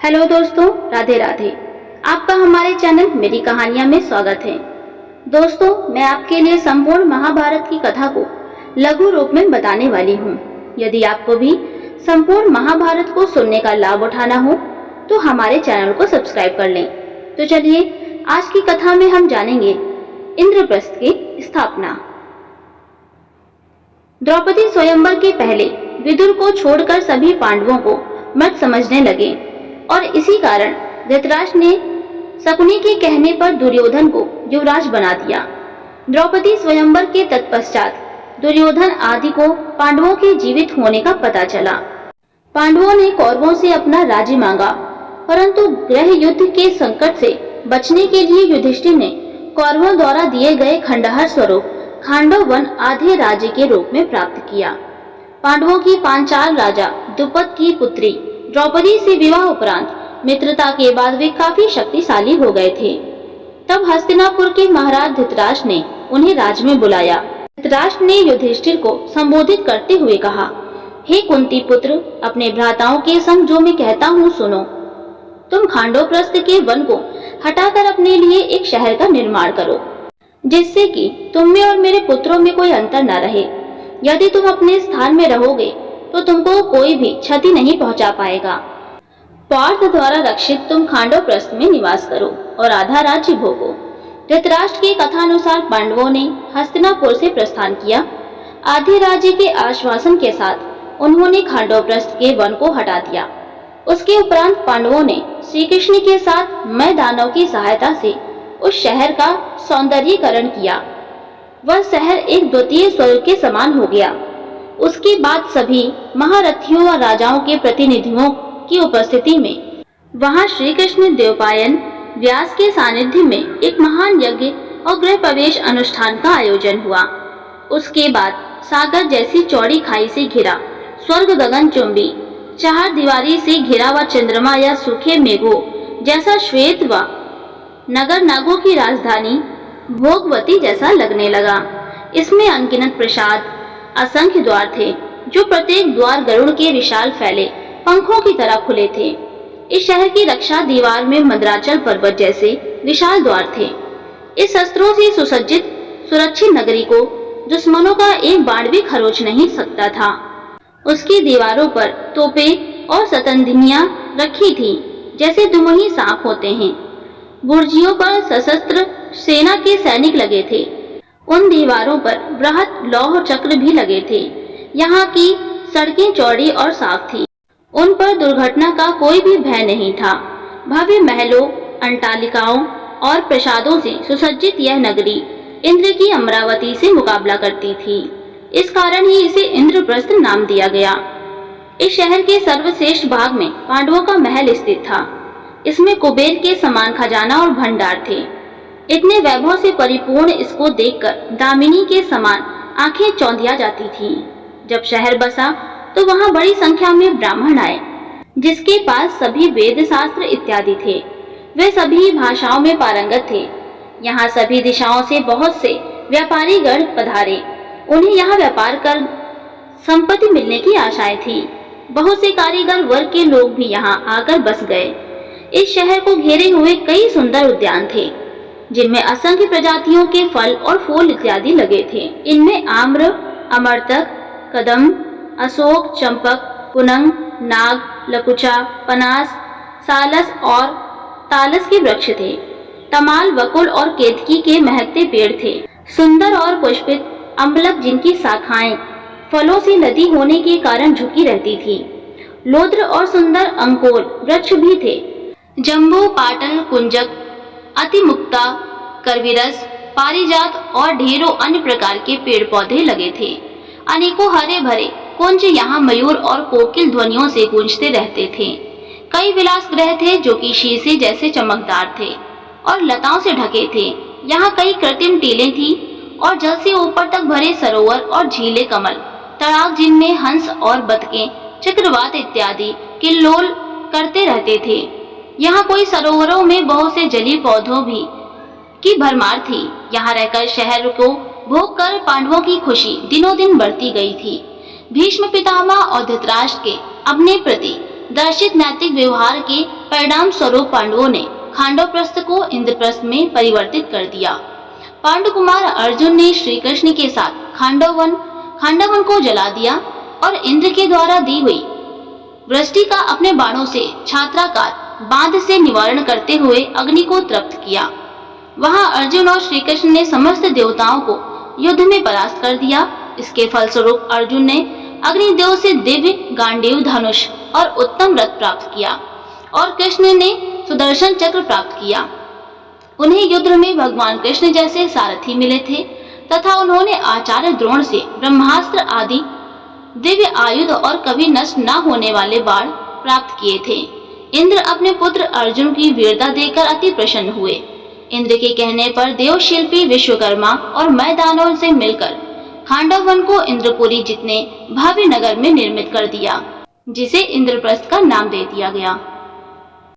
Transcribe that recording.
Hello दोस्तों, राधे राधे। आपका हमारे चैनल मेरी कहानियां में स्वागत है। दोस्तों, मैं आपके लिए संपूर्ण महाभारत की कथा को लघु रूप में बताने वाली हूँ। यदि आपको भी संपूर्ण महाभारत को सुनने का लाभ उठाना हो तो हमारे चैनल को सब्सक्राइब कर लें। तो चलिए, आज की कथा में हम जानेंगे इंद्रप्रस्थ की स्थापना। द्रौपदी स्वयंवर के पहले विदुर को छोड़कर सभी पांडवों को मृत समझने लगे और इसी कारण धृतराष्ट्र ने शकुनी के कहने पर दुर्योधन को युवराज बना दिया। द्रौपदी स्वयंवर के तत्पश्चात दुर्योधन आदि को पांडवों के जीवित होने का पता चला। पांडवों ने कौरवों से अपना राज्य मांगा, परंतु गृह युद्ध के संकट से बचने के लिए युधिष्ठिर ने कौरवों द्वारा दिए गए खंडहर स्वरूप खांडव वन आधे राज्य के रूप में प्राप्त किया। पांडवों की पांचाल राजा द्रुपद की पुत्री द्रौपदी से विवाह उपरांत मित्रता के बाद वे काफी शक्तिशाली हो गए थे। तब हस्तिनापुर के महाराज धृतराष्ट्र ने उन्हें राज में बुलाया। धृतराष्ट्र ने युधिष्ठिर को संबोधित करते हुए कहा, हे कुंती पुत्र, अपने भ्राताओं के संग जो मैं कहता हूँ सुनो। तुम खांडवप्रस्थ के वन को हटाकर अपने लिए एक शहर का निर्माण करो, जिससे कि तुम में और मेरे पुत्रों में कोई अंतर न रहे। यदि तुम अपने स्थान में रहोगे तो तुमको कोई भी क्षति नहीं पहुंचा पाएगा। पार्थ द्वारा रक्षित तुम खांडवप्रस्थ में निवास करो और आधा राज्य भोगो। धृतराष्ट्र की कथानुसार पांडवों ने हस्तिनापुर से प्रस्थान किया। आधे राज्य के आश्वासन के साथ उन्होंने खांडवप्रस्थ के वन को हटा दिया। उसके उपरांत पांडवों ने श्री कृष्ण के साथ मय दानव की सहायता से उस शहर का सौंदर्यीकरण किया। वह शहर एक द्वितीय स्वर्ग के समान हो गया। उसके बाद सभी महारथियों और राजाओं के प्रतिनिधियों की उपस्थिति में वहां श्री कृष्ण द्वैपायन व्यास के सानिध्य में एक महान यज्ञ और गृह प्रवेश अनुष्ठान का आयोजन हुआ। उसके बाद सागर जैसी चौड़ी खाई से घिरा स्वर्ग गगनचुंबी चार दीवारी से घिरा हुआ चंद्रमा या सूखे मेघों जैसा श्वेत व नगर नागों की राजधानी भोगवती जैसा लगने लगा। इसमें अनगिनत प्रसाद, असंख्य द्वार थे, जो प्रत्येक द्वार गरुड़ के विशाल फैले पंखों की तरह खुले थे। इस शहर की रक्षा दीवार में मद्राचल पर्वत जैसे विशाल द्वार थे। इस शस्त्रों से सुसज्जित सुरक्षित नगरी को दुश्मनों का एक बाण भी खरोच नहीं सकता था। उसकी दीवारों पर तोपें और सतंधिनियां रखी थी, जैसे दुमही सांप होते हैं। बुर्जियों पर सशस्त्र सेना के सैनिक लगे थे। उन दीवारों पर बृहत लौह चक्र भी लगे थे। यहाँ की सड़कें चौड़ी और साफ थी। उन पर दुर्घटना का कोई भी भय नहीं था। भव्य महलों, अंटालिकाओं और प्रसादों से सुसज्जित यह नगरी इंद्र की अमरावती से मुकाबला करती थी। इस कारण ही इसे इंद्रप्रस्थ नाम दिया गया। इस शहर के सर्वश्रेष्ठ भाग में पांडवों का महल स्थित था। इसमें कुबेर के समान खजाना और भंडार थे। इतने वैभव से परिपूर्ण इसको देखकर दामिनी के समान आंखें चौंधिया जाती थीं। जब शहर बसा तो वहां बड़ी संख्या में ब्राह्मण आए, जिसके पास सभी वेद शास्त्र इत्यादि थे। वे सभी भाषाओं में पारंगत थे। यहाँ सभी दिशाओं से बहुत से व्यापारी गण पधारे। उन्हें यहाँ व्यापार कर संपत्ति मिलने की आशाएं थी। बहुत से कारीगर वर्ग के लोग भी यहाँ आकर बस गए। इस शहर को घेरे हुए कई सुंदर उद्यान थे, जिनमें असंख्य प्रजातियों के फल और फूल इत्यादि लगे थे। इनमें आम्र, अमरतक, कदम, अशोक, चंपक, पुनंग, नाग, लकुचा, पनास, सालस और तालस के वृक्ष थे। तमाल, वकुल और केतकी के महकते पेड़ थे। सुंदर और पुष्पित अम्बलक, जिनकी शाखाएं फलों से लदी होने के कारण झुकी रहती थी। लोद्र और सुंदर अंकोल वृक्ष भी थे। जम्बू, पाटल, कुंजक, अतिमुक्ता, करविरस, पारिजात और ढेरों अन्य प्रकार के पेड़ पौधे लगे थे। अनेकों हरे भरे कुंज यहाँ मयूर और कोकिल ध्वनियों से गूंजते रहते थे। कई विलास गृह थे जो कि शीशे जैसे चमकदार थे और लताओं से ढके थे। यहाँ कई कृत्रिम टीलें थी और जल से ऊपर तक भरे सरोवर और झीले, कमल, तड़ाग, जिनमें हंस और बतखें, चक्रवात इत्यादि किल्लोल करते रहते थे। यहाँ कोई सरोवरों में बहुत से जलीय पौधों भी की भरमार थी। यहाँ रहकर शहर को भोग कर पांडवों की खुशी दिनों दिन बढ़ती गई थी। भीष्म पितामह और धृतराष्ट्र के अपने प्रति दर्शित नैतिक व्यवहार के परिणाम स्वरूप पांडवों ने खांडवप्रस्थ को इंद्रप्रस्थ में परिवर्तित कर दिया। पांडु कुमार अर्जुन ने श्री कृष्ण के साथ खांडवन को जला दिया और इंद्र के द्वारा दी हुई वृष्टि का अपने बाणों से छात्राकार बांध से निवारण करते हुए अग्नि को तृप्त किया। वहां अर्जुन और श्री कृष्ण ने समस्त देवताओं को युद्ध में परास्त कर दिया। इसके फलस्वरूप अर्जुन ने अग्निदेव से दिव्य गांडीव धनुष और उत्तम रथ प्राप्त किया और कृष्ण ने सुदर्शन चक्र प्राप्त किया। उन्हें युद्ध में भगवान कृष्ण जैसे सारथी मिले थे तथा उन्होंने आचार्य द्रोण से ब्रह्मास्त्र आदि दिव्य आयुध और कभी नष्ट न होने वाले बाण प्राप्त किए थे। इंद्र अपने पुत्र अर्जुन की वीरता देखकर अति प्रसन्न हुए। इंद्र के कहने पर देवशिल्पी विश्वकर्मा और मैदानों से मिलकर खांडव वन को इंद्रपुरी जितने भव्य नगर में निर्मित कर दिया, जिसे इंद्रप्रस्थ का नाम दे दिया गया।